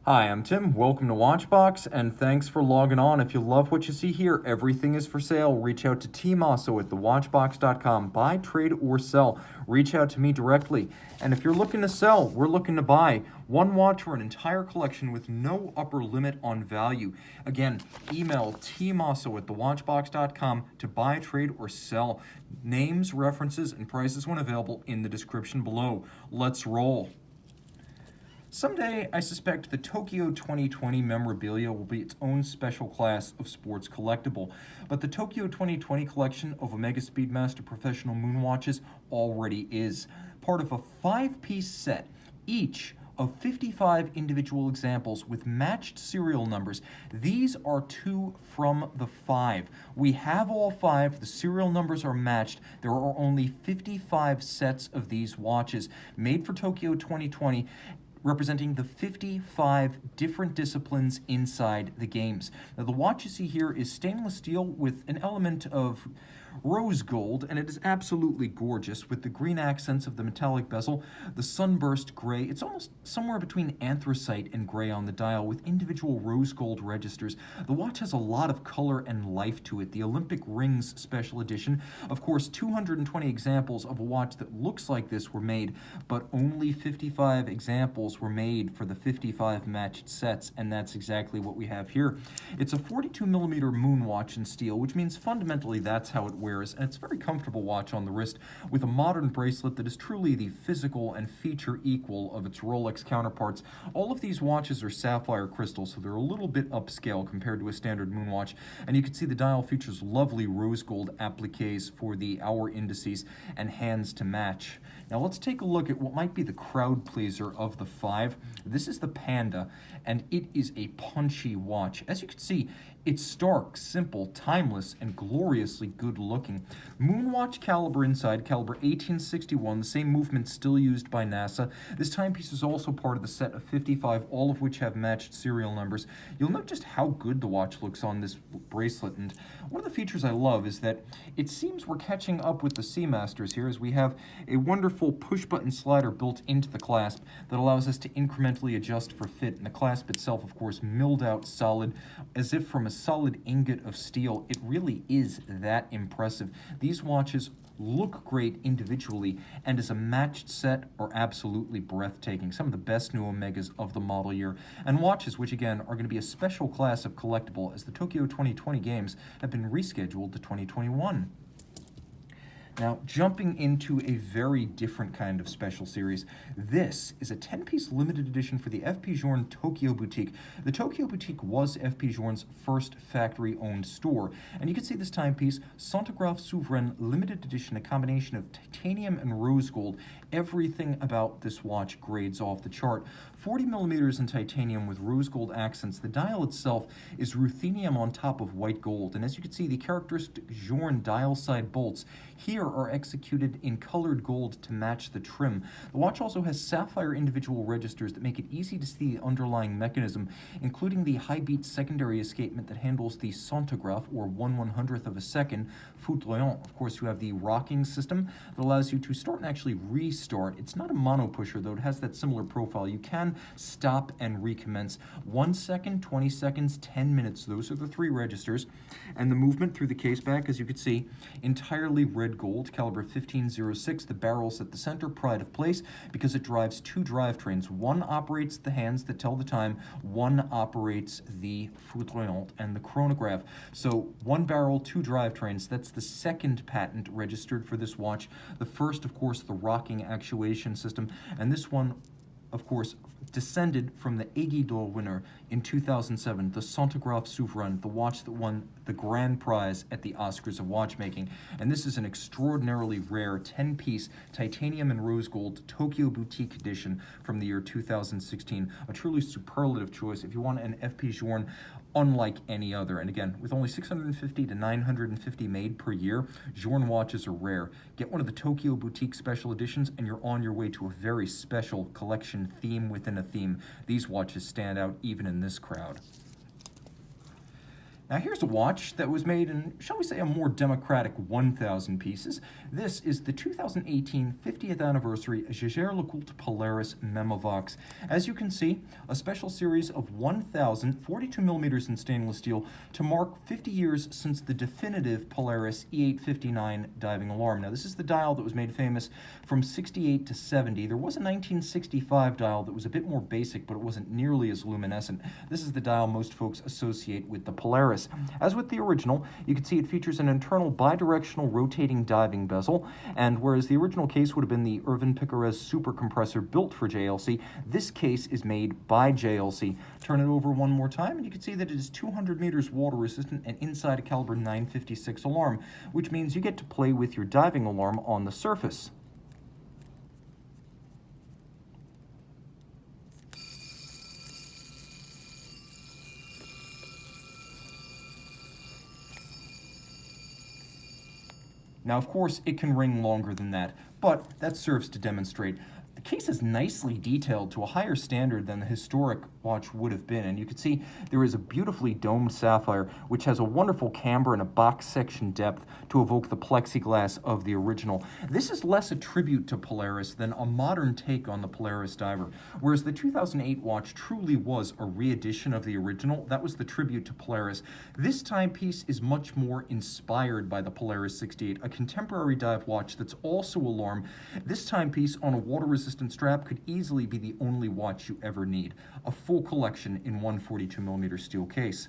Hi, I'm Tim. Welcome to Watchbox, and thanks for logging on. If you love what you see here, everything is for sale. Reach out to tmosso at thewatchbox.com. Buy, trade, or sell. Reach out to me directly. And if you're looking to sell, we're looking to buy one watch or an entire collection with no upper limit on value. Again, email tmosso at thewatchbox.com to buy, trade, or sell. Names, references, and prices when available in the description below. Let's roll. Someday, I suspect the Tokyo 2020 memorabilia will be its own special class of sports collectible, but the Tokyo 2020 collection of Omega Speedmaster professional moonwatches already is. Part of a 5-piece set, each of 55 individual examples with matched serial numbers. These are 2 from the 5. We have all 5, the serial numbers are matched. There are only 55 sets of these watches made for Tokyo 2020, representing the 55 different disciplines inside the games. Now, the watch you see here is stainless steel with an element of rose gold, and it is absolutely gorgeous with the green accents of the metallic bezel, the sunburst gray. It's almost somewhere between anthracite and gray on the dial with individual rose gold registers. The watch has a lot of color and life to it. The Olympic Rings Special Edition, of course, 220 examples of a watch that looks like this were made, but only 55 examples were made for the 55 matched sets, and that's exactly what we have here. It's a 42mm moon watch in steel, which means fundamentally that's how it wears, and it's a very comfortable watch on the wrist with a modern bracelet that is truly the physical and feature equal of its Rolex counterparts. All of these watches are sapphire crystal, so they're a little bit upscale compared to a standard moon watch, and you can see the dial features lovely rose gold appliques for the hour indices and hands to match. Now let's take a look at what might be the crowd pleaser of the 5. This is the Panda, and it is a punchy watch. As you can see, it's stark, simple, timeless, and gloriously good looking. Moonwatch caliber inside, caliber 1861, the same movement still used by NASA. This timepiece is also part of the set of 55, all of which have matched serial numbers. You'll note just how good the watch looks on this bracelet, and one of the features I love is that it seems we're catching up with the Seamasters here, as we have a wonderful push-button slider built into the clasp that allows us to incrementally adjust for fit, and the clasp itself, of course, milled out solid, as if from a solid ingot of steel. It really is that impressive. These watches look great individually, and as a matched set are absolutely breathtaking. Some of the best new Omegas of the model year, and watches which again are going to be a special class of collectible as the Tokyo 2020 games have been rescheduled to 2021. Now, jumping into a very different kind of special series, this is a 10-piece limited edition for the FP Journe Tokyo Boutique. The Tokyo Boutique was FP Journe's first factory-owned store, and you can see this timepiece, Centographe Souverain limited edition, a combination of titanium and rose gold. Everything about this watch grades off the chart. 40mm in titanium with rose gold accents. The dial itself is ruthenium on top of white gold, and as you can see, the characteristic Journe dial side bolts here are executed in colored gold to match the trim. The watch also has sapphire individual registers that make it easy to see the underlying mechanism, including the high-beat secondary escapement that handles the centograph, or 1/100th of a second, foudroyant. Of course, you have the rocking system that allows you to start and actually restart. It's not a mono pusher, though. It has that similar profile. You can stop and recommence. 1 second, 20 seconds, 10 minutes. Those are the 3 registers. And the movement through the case back, as you can see, entirely red gold, caliber 1506. The barrel's at the center, pride of place, because it drives 2 drivetrains. One operates the hands that tell the time, one operates the foudroyant and the chronograph. So 1 barrel, 2 drivetrains. That's the second patent registered for this watch. The first, of course, the rocking actuation system, and this one, of course, descended from the Aiguille d'Or winner in 2007, the Centographe Souverain, the watch that won the grand prize at the Oscars of watchmaking. And this is an extraordinarily rare 10-piece titanium and rose gold Tokyo Boutique edition from the year 2016. A truly superlative choice if you want an FP Journe unlike any other. And again, with only 650 to 950 made per year, Journe watches are rare. Get one of the Tokyo Boutique special editions and you're on your way to a very special collection theme within a theme. These watches stand out even in this crowd. Now here's a watch that was made in, shall we say, a more democratic 1,000 pieces. This is the 2018 50th anniversary Jaeger-LeCoultre Polaris Memovox. As you can see, a special series of 1,000 42 millimeters in stainless steel to mark 50 years since the definitive Polaris E859 diving alarm. Now this is the dial that was made famous from 68 to 70. There was a 1965 dial that was a bit more basic, but it wasn't nearly as luminescent. This is the dial most folks associate with the Polaris. As with the original, you can see it features an internal bidirectional rotating diving bezel, and whereas the original case would have been the Irvin Piquerez super compressor built for JLC, this case is made by JLC. Turn it over one more time, and you can see that it is 200 meters water resistant and inside a caliber 956 alarm, which means you get to play with your diving alarm on the surface. Now, of course, it can ring longer than that, but that serves to demonstrate. The case is nicely detailed to a higher standard than the historic watch would have been, and you can see there is a beautifully domed sapphire which has a wonderful camber and a box section depth to evoke the plexiglass of the original. This is less a tribute to Polaris than a modern take on the Polaris diver, whereas the 2008 watch truly was a re-edition of the original. That was the tribute to Polaris. This timepiece is much more inspired by the Polaris 68, a contemporary dive watch that's also alarm. This timepiece on a water-resistant strap could easily be the only watch you ever need. A full collection in one 42 millimeter steel case.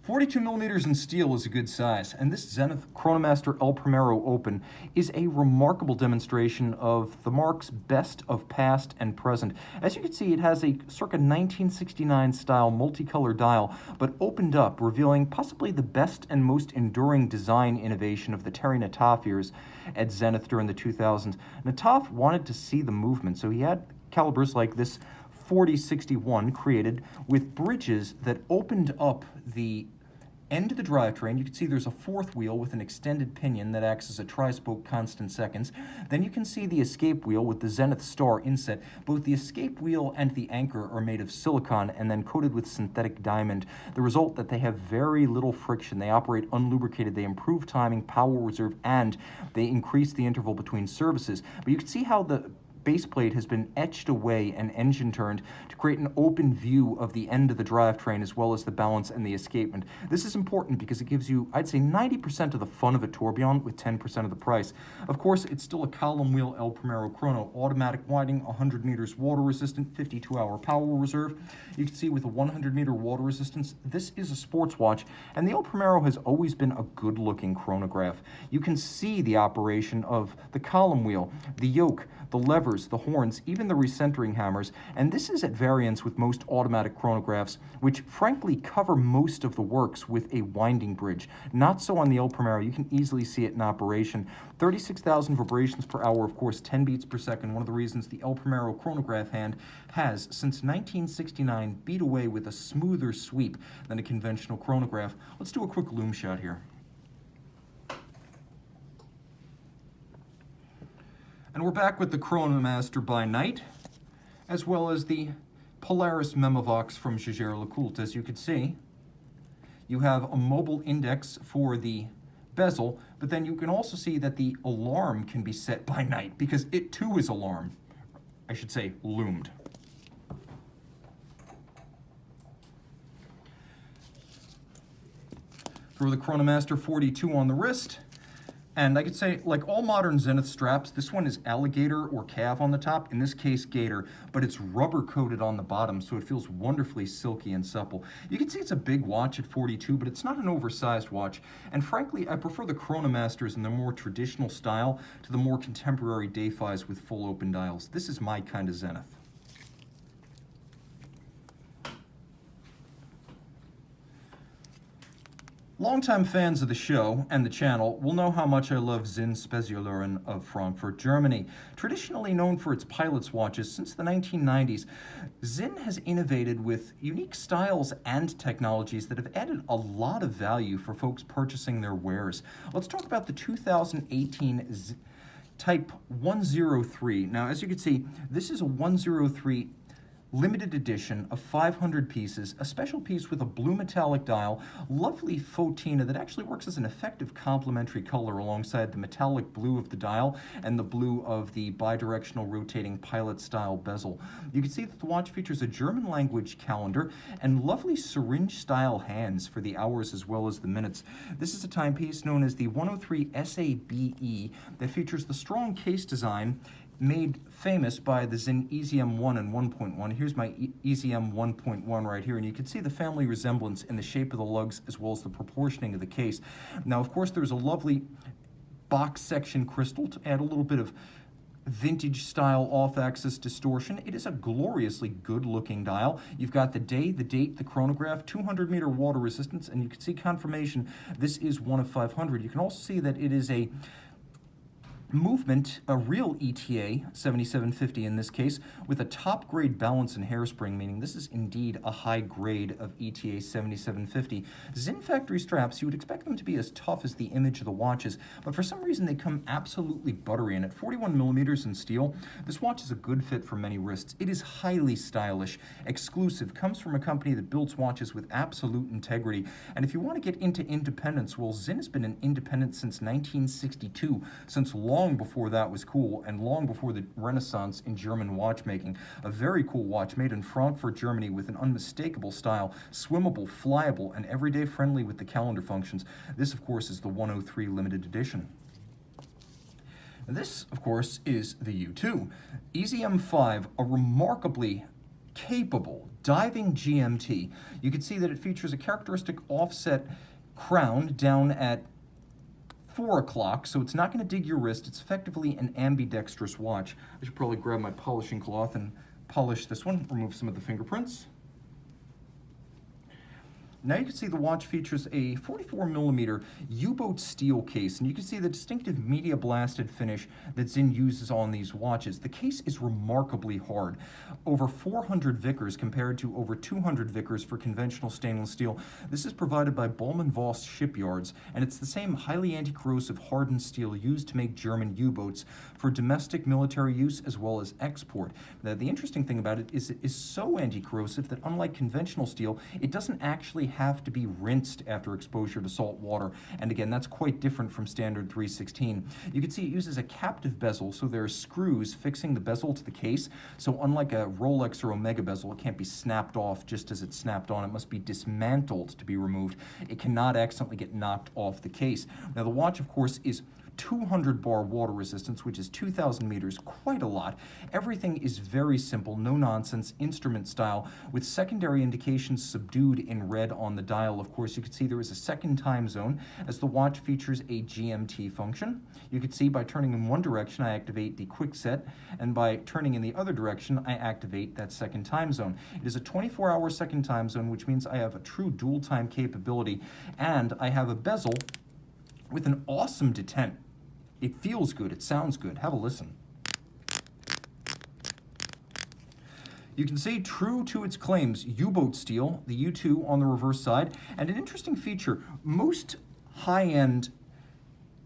42 millimeters in steel is a good size, and this Zenith Chronomaster El Primero Open is a remarkable demonstration of the marque's best of past and present. As you can see, it has a circa 1969 style multicolor dial, but opened up, revealing possibly the best and most enduring design innovation of the Terry Nataf years at Zenith during the 2000s. Nataf wanted to see the movement, so he had calibers like this 4061 created with bridges that opened up the end of the drivetrain. You can see there's a fourth wheel with an extended pinion that acts as a tri-spoke constant seconds. Then you can see the escape wheel with the Zenith Star inset. Both the escape wheel and the anchor are made of silicon and then coated with synthetic diamond. The result that they have very little friction. They operate unlubricated. They improve timing, power reserve, and they increase the interval between services. But you can see how the base plate has been etched away and engine turned to create an open view of the end of the drivetrain as well as the balance and the escapement. This is important because it gives you, I'd say, 90% of the fun of a tourbillon with 10% of the price. Of course, it's still a column wheel El Primero Chrono, automatic winding, 100 meters water resistant, 52-hour power reserve. You can see with a 100 meter water resistance, this is a sports watch, and the El Primero has always been a good looking chronograph. You can see the operation of the column wheel, the yoke, the levers, the horns, even the recentering hammers, and this is at variance with most automatic chronographs, which frankly cover most of the works with a winding bridge. Not so on the El Primero. You can easily see it in operation. 36,000 vibrations per hour, of course, 10 beats per second. One of the reasons the El Primero chronograph hand has, since 1969, beat away with a smoother sweep than a conventional chronograph. Let's do a quick Lume shot here. And we're back with the Chronomaster by night, as well as the Polaris Memovox from Jaeger-LeCoultre. As you can see, you have a mobile index for the bezel, but then you can also see that the alarm can be set by night, because it too is alarm. I should say, loomed. Throw the Chronomaster 42 on the wrist. And I could say, like all modern Zenith straps, this one is alligator or calf on the top, in this case gator, but it's rubber coated on the bottom, so it feels wonderfully silky and supple. You can see it's a big watch at 42, but it's not an oversized watch. And frankly, I prefer the Chronomasters in their more traditional style to the more contemporary Day-Fis with full open dials. This is my kind of Zenith. Longtime fans of the show and the channel will know how much I love Sinn Spezialuren of Frankfurt, Germany. Traditionally known for its pilot's watches since the 1990s, Sinn has innovated with unique styles and technologies that have added a lot of value for folks purchasing their wares. Let's talk about the 2018 Type 103. Now, as you can see, this is a 103 limited edition of 500 pieces, a special piece with a blue metallic dial, lovely fauxtina that actually works as an effective complementary color alongside the metallic blue of the dial and the blue of the bidirectional rotating pilot style bezel. You can see that the watch features a German language calendar and lovely syringe style hands for the hours as well as the minutes. This is a timepiece known as the 103 SABE that features the strong case design made famous by the Sinn EZM1 and 1.1. Here's my EZM 1.1 right here, and you can see the family resemblance in the shape of the lugs as well as the proportioning of the case. Now, of course, there's a lovely box section crystal to add a little bit of vintage style off-axis distortion. It is a gloriously good looking dial. You've got the day, the date, the chronograph, 200 meter water resistance, and you can see confirmation this is one of 500. You can also see that it is a movement, a real ETA 7750 in this case, with a top grade balance and hairspring, meaning this is indeed a high grade of ETA 7750. Sinn factory straps, you would expect them to be as tough as the image of the watches, but for some reason they come absolutely buttery, and at 41 millimeters in steel, this watch is a good fit for many wrists. It is highly stylish, exclusive, comes from a company that builds watches with absolute integrity, and if you want to get into independence, well, Sinn has been an independent since 1962, since long before that was cool and long before the Renaissance in German watchmaking. A very cool watch made in Frankfurt, Germany with an unmistakable style, swimmable, flyable, and everyday friendly with the calendar functions. This, of course, is the 103 limited edition. And this, of course, is the U2. EZM5, a remarkably capable diving GMT. You can see that it features a characteristic offset crown down at 4 o'clock, so it's not going to dig your wrist. It's effectively an ambidextrous watch. I should probably grab my polishing cloth and polish this one, remove some of the fingerprints. Now you can see the watch features a 44 millimeter U-boat steel case, and you can see the distinctive media blasted finish that Sinn uses on these watches. The case is remarkably hard, over 400 Vickers compared to over 200 Vickers for conventional stainless steel. This is provided by Ballmann Voss shipyards, and it's the same highly anti-corrosive hardened steel used to make German U-boats for domestic military use as well as export. Now, the interesting thing about it is so anti-corrosive that unlike conventional steel, it doesn't actually have to be rinsed after exposure to salt water, and again, that's quite different from standard 316. You can see it uses a captive bezel, so there are screws fixing the bezel to the case, so unlike a Rolex or Omega bezel, it can't be snapped off just as it's snapped on. It must be dismantled to be removed. It cannot accidentally get knocked off the case. Now, the watch, of course, is 200 bar water resistance, which is 2,000 meters, quite a lot. Everything is very simple, no nonsense, instrument style, with secondary indications subdued in red on the dial. Of course, you can see there is a second time zone, as the watch features a GMT function. You can see by turning in one direction, I activate the quick set, and by turning in the other direction, I activate that second time zone. It is a 24-hour second time zone, which means I have a true dual time capability, and I have a bezel with an awesome detent. It feels good, it sounds good. Have a listen. You can see, true to its claims, U-boat steel, the U2 on the reverse side, and an interesting feature, most high-end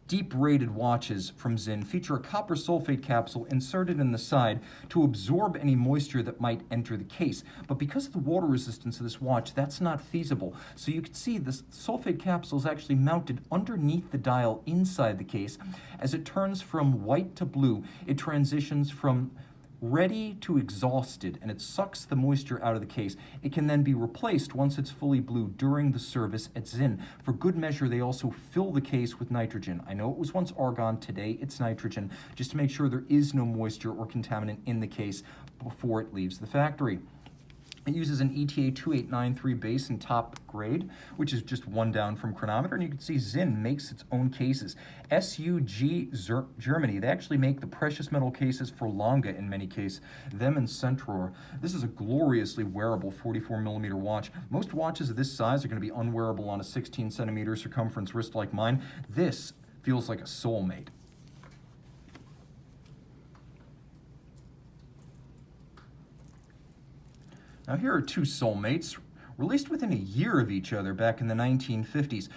deep-rated watches from Sinn feature a copper sulfate capsule inserted in the side to absorb any moisture that might enter the case. But because of the water resistance of this watch, that's not feasible. So you can see this sulfate capsule is actually mounted underneath the dial inside the case. As it turns from white to blue, it transitions from ready to exhausted, and it sucks the moisture out of the case. It can then be replaced once it's fully blue during the service at Sinn. For good measure, they also fill the case with nitrogen. I know it was once argon, today it's nitrogen, just to make sure there is no moisture or contaminant in the case before it leaves the factory. It uses an ETA 2893 base and top grade, which is just one down from Chronometer, and you can see Sinn makes its own cases. SUG Germany, they actually make the precious metal cases for Lange in many cases, them and Centror. This is a gloriously wearable 44 millimeter watch. Most watches of this size are going to be unwearable on a 16 centimeter circumference wrist like mine. This feels like a soulmate. Now here are two soulmates, released within a year of each other back in the 1950s.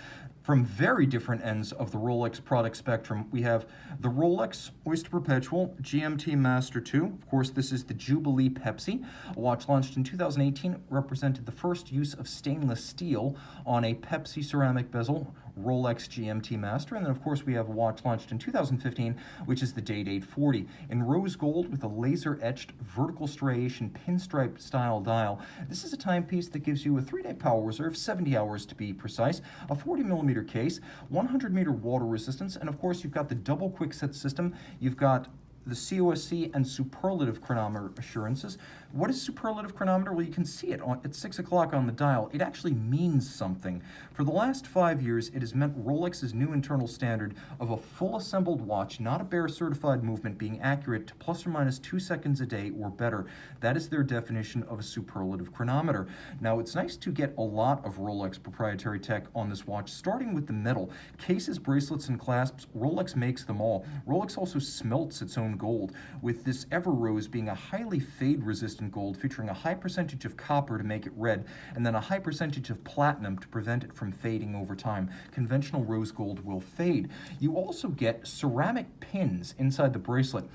From very different ends of the Rolex product spectrum, we have the Rolex Oyster Perpetual GMT-Master II. Of course, this is the Jubilee Pepsi. A watch launched in 2018. It represented the first use of stainless steel on a Pepsi ceramic bezel, Rolex GMT-Master. And then, of course, we have a watch launched in 2015, which is the Day-Date 40 in rose gold with a laser-etched vertical striation pinstripe style dial. This is a timepiece that gives you a 3-day power reserve, 70 hours to be precise, a 40mm case, 100-meter water resistance, and of course you've got the double quickset system. You've got the COSC and superlative chronometer assurances. What is superlative chronometer? Well, you can see it at 6 o'clock on the dial. It actually means something. For the last 5 years, it has meant Rolex's new internal standard of a full assembled watch, not a bare certified movement, being accurate to plus or minus 2 seconds a day or better. That is their definition of a superlative chronometer. Now, it's nice to get a lot of Rolex proprietary tech on this watch, starting with the metal. Cases, bracelets, and clasps, Rolex makes them all. Rolex also smelts its own gold, with this Ever Rose being a highly fade-resistant gold featuring a high percentage of copper to make it red, and then a high percentage of platinum to prevent it from fading over time. Conventional rose gold will fade. You also get ceramic pins inside the bracelet.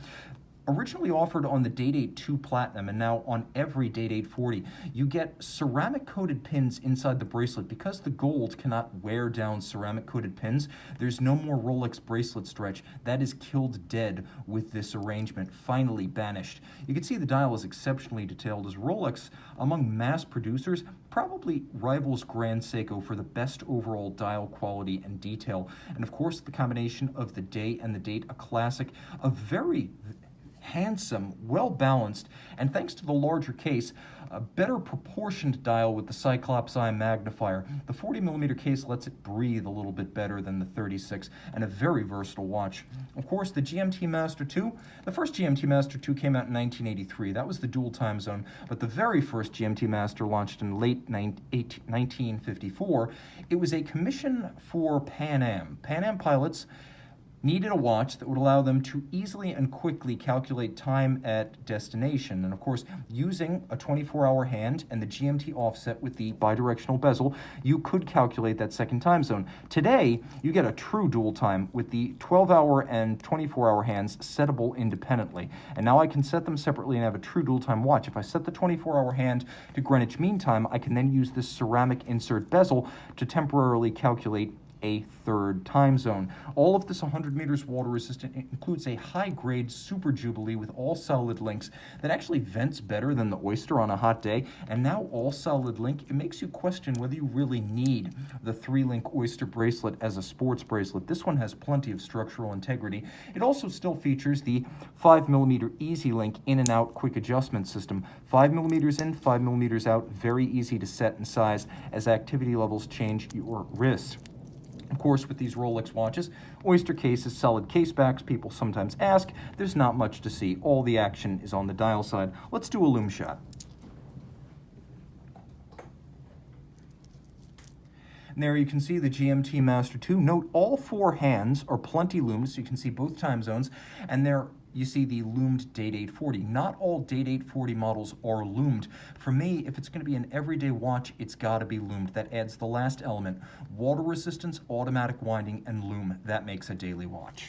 Originally offered on the Day-Date 2 Platinum and now on every Day-Date 40, you get ceramic-coated pins inside the bracelet. Because the gold cannot wear down ceramic-coated pins, there's no more Rolex bracelet stretch. That is killed dead with this arrangement, finally banished. You can see the dial is exceptionally detailed, as Rolex, among mass producers, probably rivals Grand Seiko for the best overall dial quality and detail. And of course, the combination of the day and the date, a classic, a very handsome, well-balanced, and thanks to the larger case, a better proportioned dial with the Cyclops Eye magnifier. The 40mm case lets it breathe a little bit better than the 36, and a very versatile watch. Of course, the GMT-Master II, the first GMT-Master II came out in 1983. That was the dual time zone, but the very first GMT-Master launched in late 1954. It was a commission for Pan Am. Pan Am pilots needed a watch that would allow them to easily and quickly calculate time at destination. And of course, using a 24-hour hand and the GMT offset with the bidirectional bezel, you could calculate that second time zone. Today, you get a true dual time with the 12-hour and 24-hour hands settable independently. And now I can set them separately and have a true dual time watch. If I set the 24-hour hand to Greenwich Mean Time, I can then use this ceramic insert bezel to temporarily calculate a third time zone. All of this 100 meters water resistant. It includes a high-grade Super Jubilee with all solid links that actually vents better than the Oyster on a hot day. And now all solid link, it makes you question whether you really need the 3-link Oyster bracelet as a sports bracelet. This one has plenty of structural integrity. It also still features the 5mm Easy Link in and out quick adjustment system. 5mm in, 5mm out, very easy to set and size as activity levels change your wrist. Of course, with these Rolex watches, Oyster cases, solid case backs, people sometimes ask, there's not much to see. All the action is on the dial side. Let's do a Lume shot. And there you can see the GMT-Master II. Note all 4 hands are plenty loomed, so you can see both time zones, and there you see the loomed Day-Date 40. Not all Day-Date 40 models are loomed. For me, if it's going to be an everyday watch, it's got to be loomed. That adds the last element. Water resistance, automatic winding, and lume. That makes a daily watch.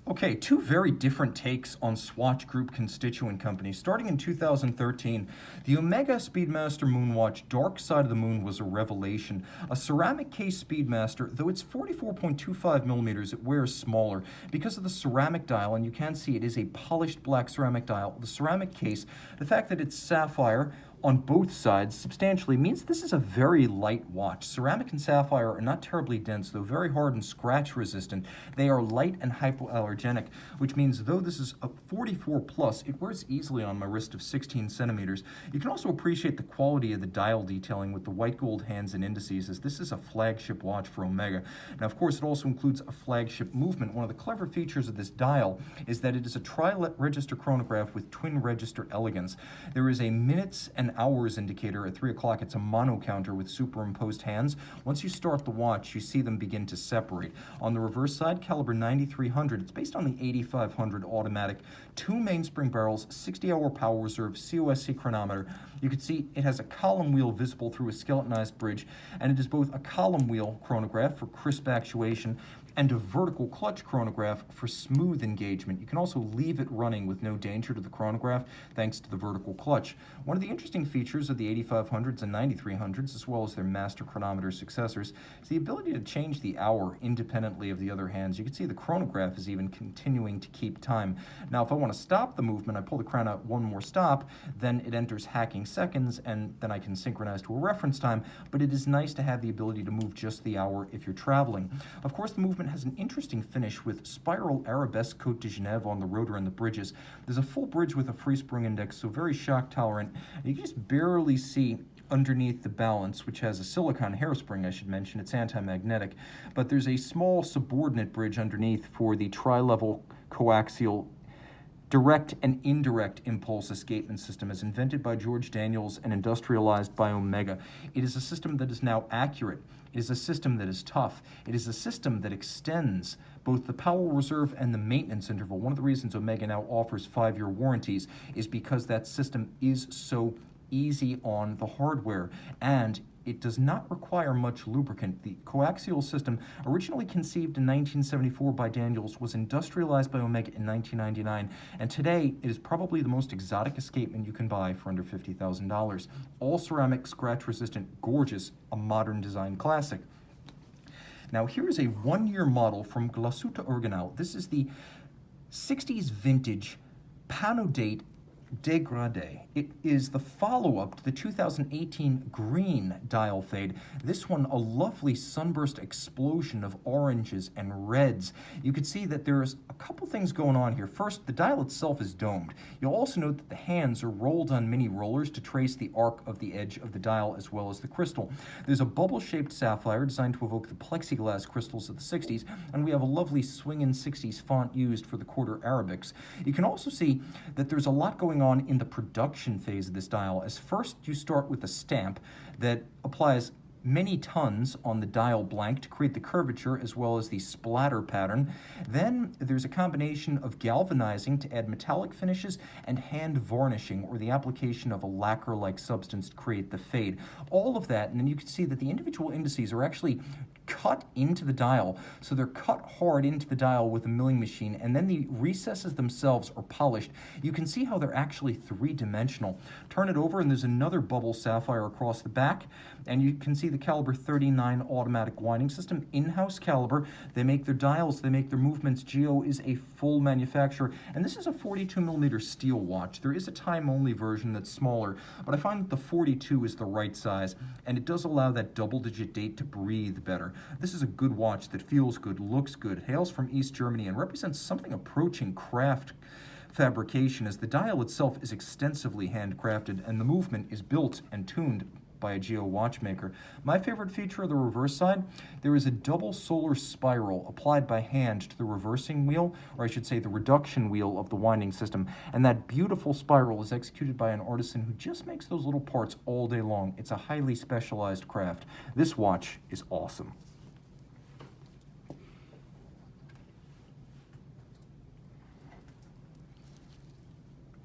Okay, 2 very different takes on Swatch Group constituent companies. Starting in 2013, the Omega Speedmaster Moonwatch Dark Side of the Moon was a revelation. A ceramic case Speedmaster, though it's 44.25mm, it wears smaller. Because of the ceramic dial, and you can see it is a polished black ceramic dial, the ceramic case, the fact that it's sapphire on both sides substantially means this is a very light watch. Ceramic and sapphire are not terribly dense, though very hard and scratch resistant. They are light and hypoallergenic, which means though this is a 44 plus, it wears easily on my wrist of 16 centimeters. You can also appreciate the quality of the dial detailing with the white gold hands and indices, as this is a flagship watch for Omega. Now, of course, it also includes a flagship movement. One of the clever features of this dial is that it is a tri-register chronograph with twin register elegance. There is a minutes and an hours indicator. At 3 o'clock, it's a mono counter with superimposed hands. Once you start the watch, you see them begin to separate. On the reverse side, caliber 9300. It's based on the 8500 automatic. 2 mainspring barrels, 60-hour power reserve, COSC chronometer. You can see it has a column wheel visible through a skeletonized bridge, and it is both a column wheel chronograph for crisp actuation and a vertical clutch chronograph for smooth engagement. You can also leave it running with no danger to the chronograph thanks to the vertical clutch. One of the interesting features of the 8500s and 9300s, as well as their master chronometer successors, is the ability to change the hour independently of the other hands. You can see the chronograph is even continuing to keep time. Now, if I want to stop the movement, I pull the crown out one more stop, then it enters hacking seconds, and then I can synchronize to a reference time, but it is nice to have the ability to move just the hour if you're traveling. Of course, the movement has an interesting finish with spiral arabesque Côte de Genève on the rotor and the bridges. There's a full bridge with a free spring index, so very shock tolerant. You can just barely see underneath the balance, which has a silicone hairspring, I should mention. It's anti-magnetic, but there's a small subordinate bridge underneath for the tri-level coaxial direct and indirect impulse escapement system, as invented by George Daniels and industrialized by Omega. It is a system that is now accurate. It is a system that is tough. It is a system that extends both the power reserve and the maintenance interval. One of the reasons Omega now offers 5-year warranties is because that system is so easy on the hardware, and it does not require much lubricant. The coaxial system, originally conceived in 1974 by Daniels, was industrialized by Omega in 1999, and today it is probably the most exotic escapement you can buy for under $50,000. All ceramic, scratch-resistant, gorgeous, a modern design classic. Now here is a 1-year model from Glashütte Original. This is the 60s vintage Panodate Dégradé. It is the follow-up to the 2018 green dial fade. This one, a lovely sunburst explosion of oranges and reds. You can see that there's a couple things going on here. First, the dial itself is domed. You'll also note that the hands are rolled on mini rollers to trace the arc of the edge of the dial as well as the crystal. There's a bubble-shaped sapphire designed to evoke the plexiglass crystals of the 60s, and we have a lovely swingin' 60s font used for the quarter Arabics. You can also see that there's a lot going on in the production phase of this dial, as first you start with a stamp that applies many tons on the dial blank to create the curvature as well as the splatter pattern. Then there's a combination of galvanizing to add metallic finishes and hand varnishing, or the application of a lacquer-like substance to create the fade. All of that, and then you can see that the individual indices are actually cut into the dial. So they're cut hard into the dial with a milling machine, and then the recesses themselves are polished. You can see how they're actually three-dimensional. Turn it over, and there's another bubble sapphire across the back, and you can see the caliber 39 automatic winding system, in-house caliber. They make their dials, they make their movements. Geo is a full manufacturer, and this is a 42mm steel watch. There is a time-only version that's smaller, but I find that the 42 is the right size, and it does allow that double-digit date to breathe better. This is a good watch that feels good, looks good, hails from East Germany, and represents something approaching craft fabrication, as the dial itself is extensively handcrafted and the movement is built and tuned by a Geo watchmaker. My favorite feature of the reverse side, there is a double solar spiral applied by hand to the reversing wheel, or I should say the reduction wheel of the winding system, and that beautiful spiral is executed by an artisan who just makes those little parts all day long. It's a highly specialized craft. This watch is awesome.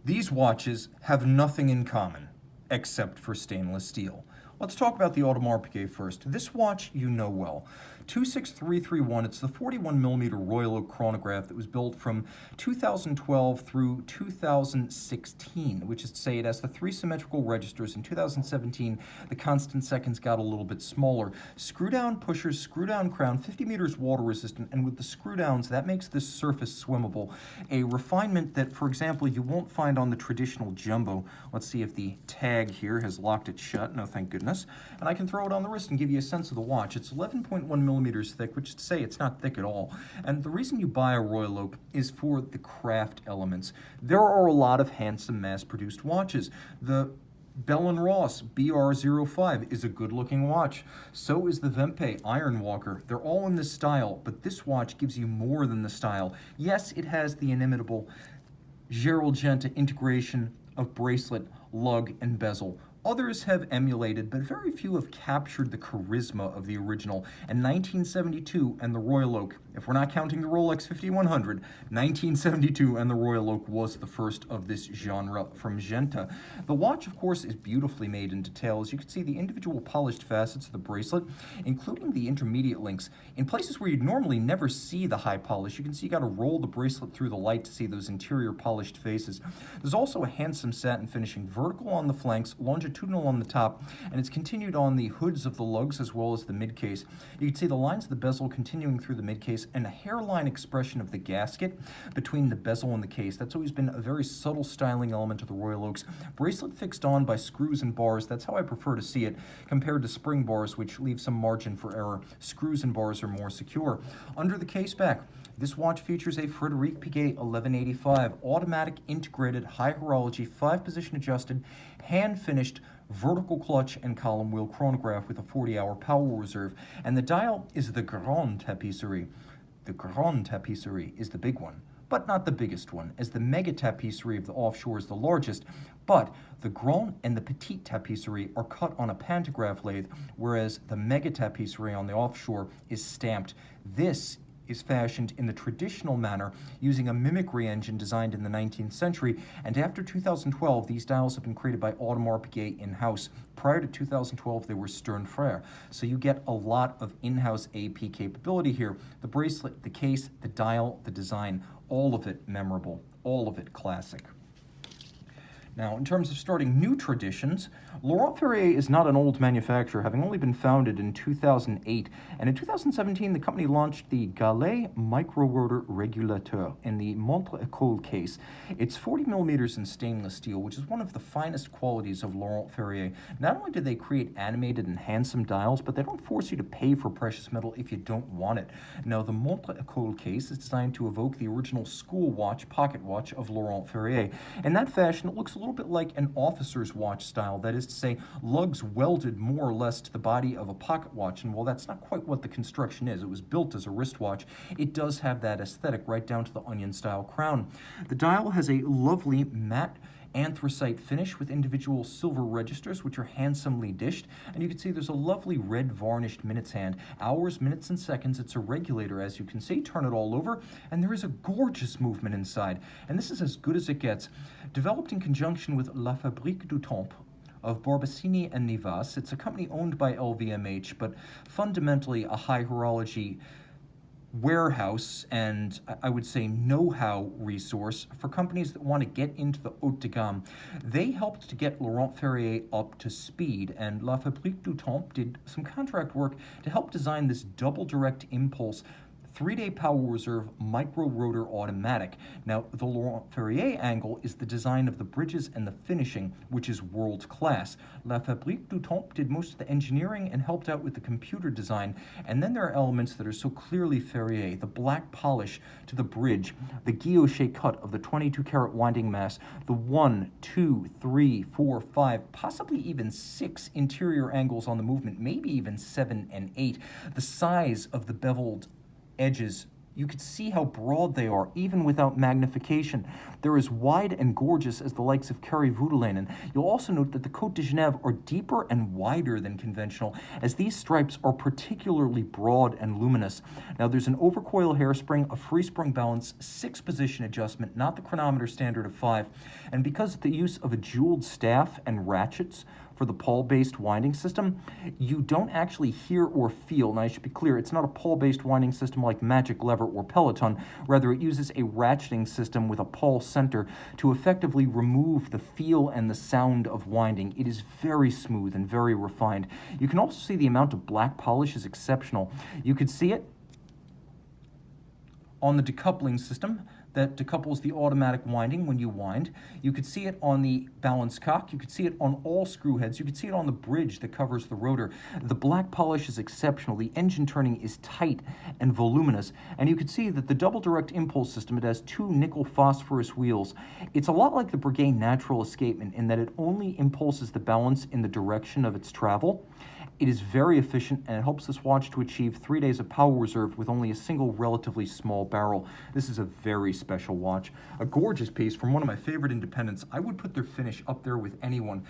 These watches have nothing in common except for stainless steel. Let's talk about the Audemars Piguet first. This watch you know well. 26331, it's the 41mm Royal Oak chronograph that was built from 2012 through 2016, which is to say it has the 3 symmetrical registers. In 2017, the constant seconds got a little bit smaller. Screw down pushers, screw down crown, 50 meters water resistant, and with the screw downs, that makes this surface swimmable. A refinement that, for example, you won't find on the traditional jumbo. Let's see if the tag here has locked it shut. No, thank goodness. And I can throw it on the wrist and give you a sense of the watch. It's 11.1 millimeters thick, which is to say it's not thick at all. And the reason you buy a Royal Oak is for the craft elements. There are a lot of handsome mass-produced watches. The Bell & Ross BR05 is a good-looking watch. So is the Vempe Iron Walker. They're all in this style, but this watch gives you more than the style. Yes, it has the inimitable Jaeger-LeCoultre integration of bracelet, lug, and bezel. Others have emulated, but very few have captured the charisma of the original. And 1972 and the Royal Oak, if we're not counting the Rolex 5100, 1972 and the Royal Oak was the first of this genre from Gente. The watch, of course, is beautifully made in detail. As you can see, the individual polished facets of the bracelet, including the intermediate links, in places where you'd normally never see the high polish. You can see you got to roll the bracelet through the light to see those interior polished faces. There's also a handsome satin finishing, vertical on the flanks, longitudinal on the top, and it's continued on the hoods of the lugs as well as the mid case. You can see the lines of the bezel continuing through the mid case and a hairline expression of the gasket between the bezel and the case. That's always been a very subtle styling element of the Royal Oaks. Bracelet fixed on by screws and bars, that's how I prefer to see it, compared to spring bars, which leave some margin for error. Screws and bars are more secure. Under the case back, this watch features a Frédéric Piguet 1185 automatic integrated high horology 5-position adjusted hand-finished vertical clutch and column wheel chronograph with a 40-hour power reserve, and the dial is the Grande Tapisserie. The Grande Tapisserie is the big one, but not the biggest one, as the Mega Tapisserie of the offshore is the largest, but the Grande and the Petite Tapisserie are cut on a pantograph lathe, whereas the Mega Tapisserie on the offshore is stamped. This is fashioned in the traditional manner using a mimicry engine designed in the 19th century, and after 2012 these dials have been created by Audemars Piguet in-house. Prior to 2012 they were Stern Frère, so you get a lot of in-house AP capability here. The bracelet, the case, the dial, the design, all of it memorable, all of it classic. Now, in terms of starting new traditions, Laurent Ferrier is not an old manufacturer, having only been founded in 2008. And in 2017, the company launched the Galet Micro-Rotor Régulateur in the Montre École case. It's 40 millimeters in stainless steel, which is one of the finest qualities of Laurent Ferrier. Not only do they create animated and handsome dials, but they don't force you to pay for precious metal if you don't want it. Now, the Montre École case is designed to evoke the original school watch, pocket watch of Laurent Ferrier. In that fashion, it looks a little bit like an officer's watch style, that is to say, lugs welded more or less to the body of a pocket watch, and while that's not quite what the construction is, it was built as a wristwatch, it does have that aesthetic right down to the onion-style crown. The dial has a lovely matte anthracite finish with individual silver registers which are handsomely dished, and you can see there's a lovely red varnished minutes hand. Hours, minutes, and seconds. It's a regulator, as you can see. Turn it all over, and there is a gorgeous movement inside, and this is as good as it gets. Developed in conjunction with La Fabrique du Temps of Barbacini and Nivas, it's a company owned by LVMH, but fundamentally a high horology warehouse and I would say know-how resource for companies that want to get into the haute de gamme. They helped to get Laurent Ferrier up to speed, and La Fabrique du Temps did some contract work to help design this double direct impulse 3-day power reserve micro-rotor automatic. Now, the Laurent Ferrier angle is the design of the bridges and the finishing, which is world-class. La Fabrique du Temps did most of the engineering and helped out with the computer design, and then there are elements that are so clearly Ferrier: the black polish to the bridge, the guilloche cut of the 22-karat winding mass, the 1, 2, 3, 4, 5, possibly even 6 interior angles on the movement, maybe even 7 and 8, the size of the beveled edges. You could see how broad they are, even without magnification. They're as wide and gorgeous as the likes of Carré Vaudelinen. You'll also note that the Côte de Genève are deeper and wider than conventional, as these stripes are particularly broad and luminous. Now, there's an overcoil hairspring, a free sprung balance, 6-position adjustment, not the chronometer standard of 5. And because of the use of a jeweled staff and ratchets for the pawl-based winding system, you don't actually hear or feel, and I should be clear, it's not a pawl-based winding system like Magic Lever or Peloton. Rather, it uses a ratcheting system with a pawl center to effectively remove the feel and the sound of winding. It is very smooth and very refined. You can also see the amount of black polish is exceptional. You could see it on the decoupling system that decouples the automatic winding when you wind. You could see it on the balance cock. You could see it on all screw heads. You could see it on the bridge that covers the rotor. The black polish is exceptional. The engine turning is tight and voluminous. And you could see that the double direct impulse system, it has 2 nickel phosphorus wheels. It's a lot like the Breguet Natural Escapement in that it only impulses the balance in the direction of its travel. It is very efficient, and it helps this watch to achieve 3 days of power reserve with only a single relatively small barrel. This is a very special watch. A gorgeous piece from one of my favorite independents. I would put their finish up there with anyone.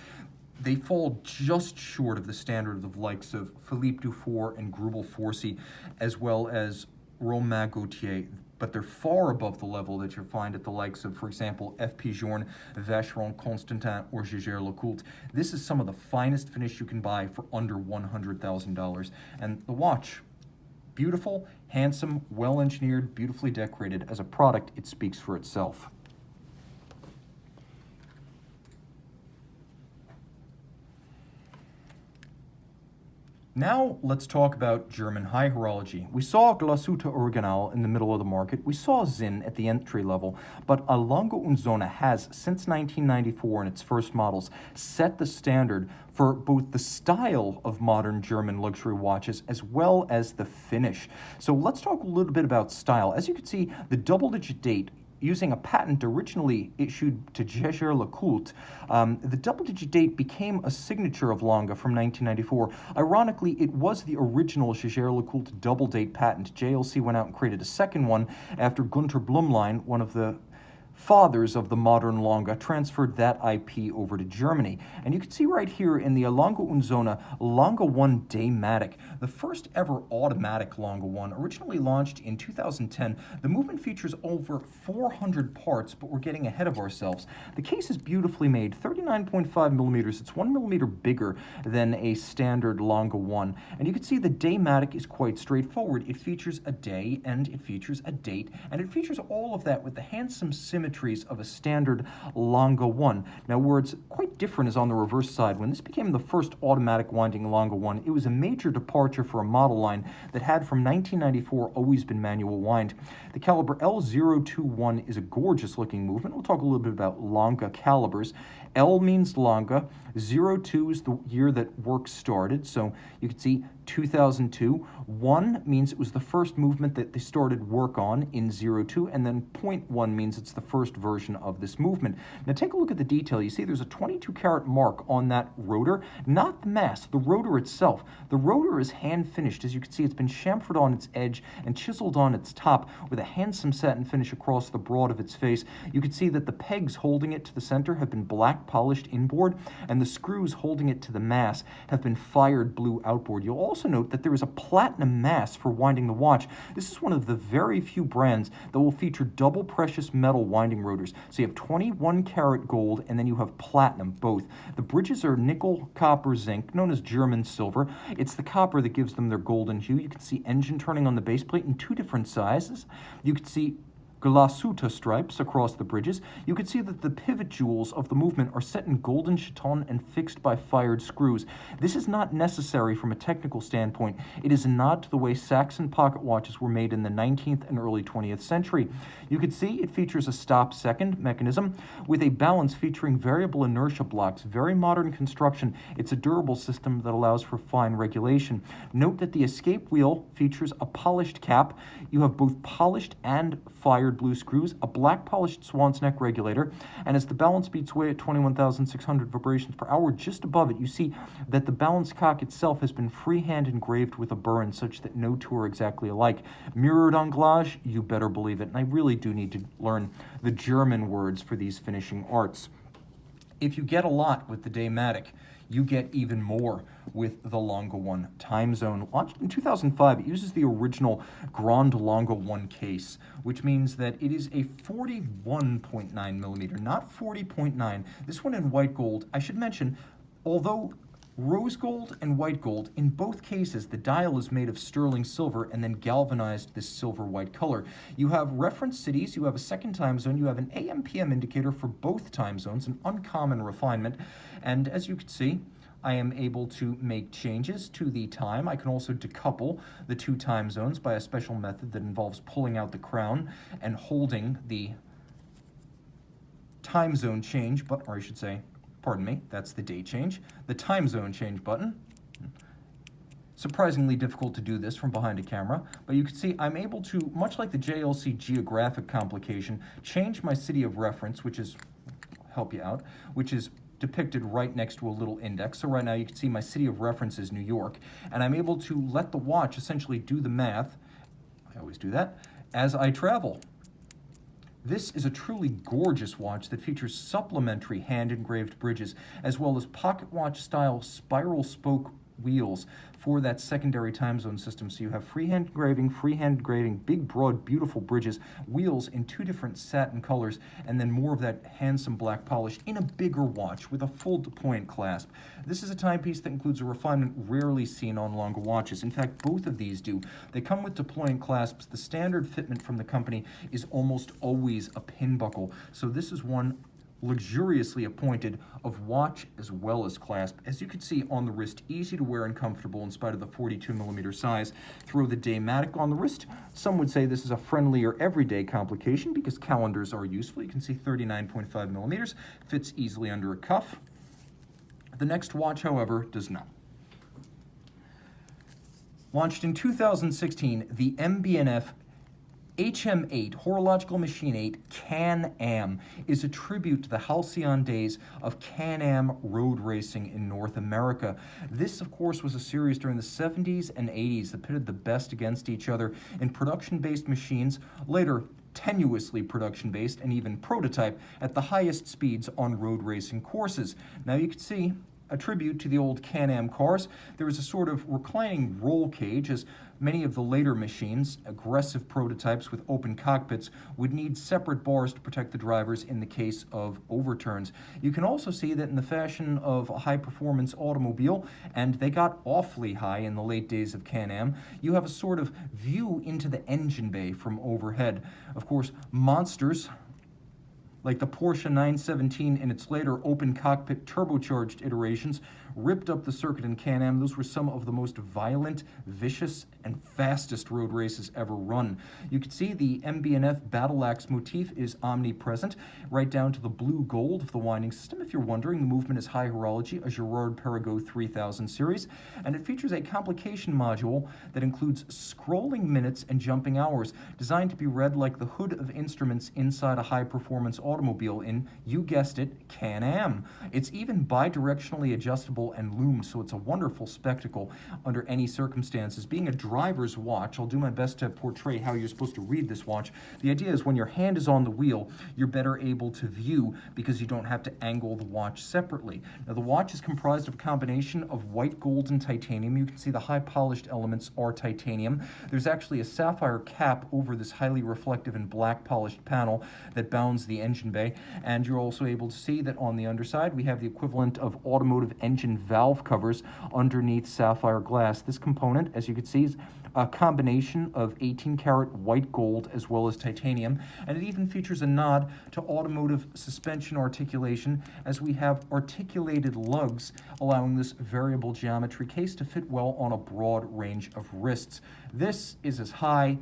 they fall just short of the standard of the likes of Philippe Dufour and Grubel Forsey, as well as Romain Gaultier, but they're far above the level that you'll find at the likes of, for example, FP Journe, Vacheron Constantin, or Jaeger-LeCoultre. This is some of the finest finish you can buy for under $100,000. And the watch, beautiful, handsome, well-engineered, beautifully decorated. As a product, it speaks for itself. Now let's talk about German high horology. We saw Glashütte Original in the middle of the market. We saw Sinn at the entry level, but a Lange Sohne has, since 1994 in its first models, set the standard for both the style of modern German luxury watches as well as the finish. So let's talk a little bit about style. As you can see, the double-digit date, using a patent originally issued to Jaeger-LeCoultre, the double-digit date became a signature of Lange from 1994. Ironically, it was the original Jaeger-LeCoultre double-date patent. JLC went out and created a second one after Gunter Blumlein, one of the fathers of the modern Lange, transferred that IP over to Germany. And you can see right here in the Lange Sohne Lange 1 Day-Matic, the first ever automatic Lange 1, originally launched in 2010. The movement features over 400 parts, but we're getting ahead of ourselves. The case is beautifully made, 39.5 millimeters. It's 1 millimeter bigger than a standard Lange 1. And you can see the Day-Matic is quite straightforward. It features a day and it features a date, and it features all of that with the handsome symmetries of a standard Lange 1. Now, where it's quite different is on the reverse side. When this became the first automatic winding Lange 1, it was a major departure for a model line that had from 1994 always been manual wind. The caliber L021 is a gorgeous looking movement. We'll talk a little bit about Lange calibers. L means Lange, 02 is the year that work started, so you can see 2002. 1 means it was the first movement that they started work on in 02, and then 0.1 means it's the first version of this movement. Now take a look at the detail. You see there's a 22 karat mark on that rotor, not the mass, the rotor itself. The rotor is hand finished. As you can see, it's been chamfered on its edge and chiseled on its top with a handsome satin finish across the broad of its face. You can see that the pegs holding it to the center have been black polished inboard, and the screws holding it to the mass have been fired blue outboard. You'll also note that there is a platinum mass for winding the watch. This is one of the very few brands that will feature double precious metal winding rotors. So you have 21 karat gold and then you have platinum, both. The bridges are nickel, copper, zinc, known as German silver. It's the copper that gives them their golden hue. You can see engine turning on the base plate in 2 different sizes. You can see Glashütte stripes across the bridges. You can see that the pivot jewels of the movement are set in golden chaton and fixed by fired screws. This is not necessary from a technical standpoint. It is a nod to the way Saxon pocket watches were made in the 19th and early 20th century. You can see it features a stop-second mechanism with a balance featuring variable inertia blocks. Very modern construction. It's a durable system that allows for fine regulation. Note that the escape wheel features a polished cap. You have both polished and fired blue screws, a black polished swan's neck regulator, and as the balance beats away at 21,600 vibrations per hour, just above it, you see that the balance cock itself has been freehand engraved with a burr such that no two are exactly alike. Mirrored on glass, you better believe it, and I really do need to learn the German words for these finishing arts. If you get a lot with the Day-Matic, you get even more with the Lange 1 time zone. Launched in 2005, it uses the original Grand Lange 1 case, which means that it is a 41.9 millimeter, not 40.9. This one in white gold. I should mention, although rose gold and white gold, in both cases, the dial is made of sterling silver and then galvanized this silver-white color. You have reference cities, you have a second time zone, you have an AM/PM indicator for both time zones, an uncommon refinement. And as you can see, I am able to make changes to the time. I can also decouple the 2 time zones by a special method that involves pulling out the crown and holding the time zone change, or I should say, pardon me, that's the date change. The time zone change button. Surprisingly difficult to do this from behind a camera, but you can see I'm able to, much like the JLC geographic complication, change my city of reference, which is, help you out, which is depicted right next to a little index. So right now you can see my city of reference is New York, and I'm able to let the watch essentially do the math, I always do that, as I travel. This is a truly gorgeous watch that features supplementary hand-engraved bridges, as well as pocket watch-style spiral spoke wheels for that secondary time zone system. So you have freehand engraving, big, broad, beautiful bridges, wheels in 2 different satin colors, and then more of that handsome black polish in a bigger watch with a full point clasp. This is a timepiece that includes a refinement rarely seen on longer watches. In fact, both of these do. They come with deploying clasps. The standard fitment from the company is almost always a pin buckle. So this is one luxuriously appointed of watch as well as clasp. As you can see on the wrist, easy to wear and comfortable in spite of the 42mm size. Throw the Daymatic on the wrist. Some would say this is a friendlier everyday complication because calendars are useful. You can see 39.5mm, fits easily under a cuff. The next watch, however, does not. Launched in 2016, the MB&F HM8 Horological Machine 8 Can-Am is a tribute to the halcyon days of Can-Am road racing in North America. This, of course, was a series during the 70s and 80s that pitted the best against each other in production-based machines, later tenuously production-based and even prototype at the highest speeds on road racing courses. Now you can see a tribute to the old Can-Am cars. There was a sort of reclining roll cage, as many of the later machines, aggressive prototypes with open cockpits, would need separate bars to protect the drivers in the case of overturns. You can also see that in the fashion of a high-performance automobile, and they got awfully high in the late days of Can-Am, you have a sort of view into the engine bay from overhead. Of course, monsters like the Porsche 917 in its later open cockpit turbocharged iterations, ripped up the circuit in Can-Am. Those were some of the most violent, vicious, and fastest road races ever run. You can see the MB&F battle axe motif is omnipresent, right down to the blue gold of the winding system. If you're wondering, the movement is high horology, a Girard-Perregaux 3000 series, and it features a complication module that includes scrolling minutes and jumping hours, designed to be read like the hood of instruments inside a high-performance automobile in, you guessed it, Can-Am. It's even bidirectionally adjustable and Lume, so it's a wonderful spectacle under any circumstances. Being a driver's watch, I'll do my best to portray how you're supposed to read this watch. The idea is when your hand is on the wheel, you're better able to view because you don't have to angle the watch separately. Now, the watch is comprised of a combination of white gold and titanium. You can see the high polished elements are titanium. There's actually a sapphire cap over this highly reflective and black polished panel that bounds the engine bay, and you're also able to see that on the underside we have the equivalent of automotive engine valve covers underneath sapphire glass. This component, as you can see, is a combination of 18-karat white gold as well as titanium, and it even features a nod to automotive suspension articulation, as we have articulated lugs allowing this variable geometry case to fit well on a broad range of wrists. This is as high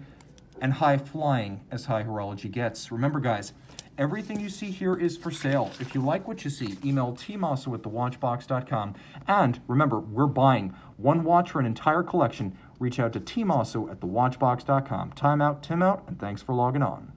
and high-flying as high horology gets. Remember, guys, everything you see here is for sale. If you like what you see, email tmosso@thewatchbox.com. And remember, we're buying one watch or an entire collection. Reach out to tmosso@thewatchbox.com. Time out, Tim out, and thanks for logging on.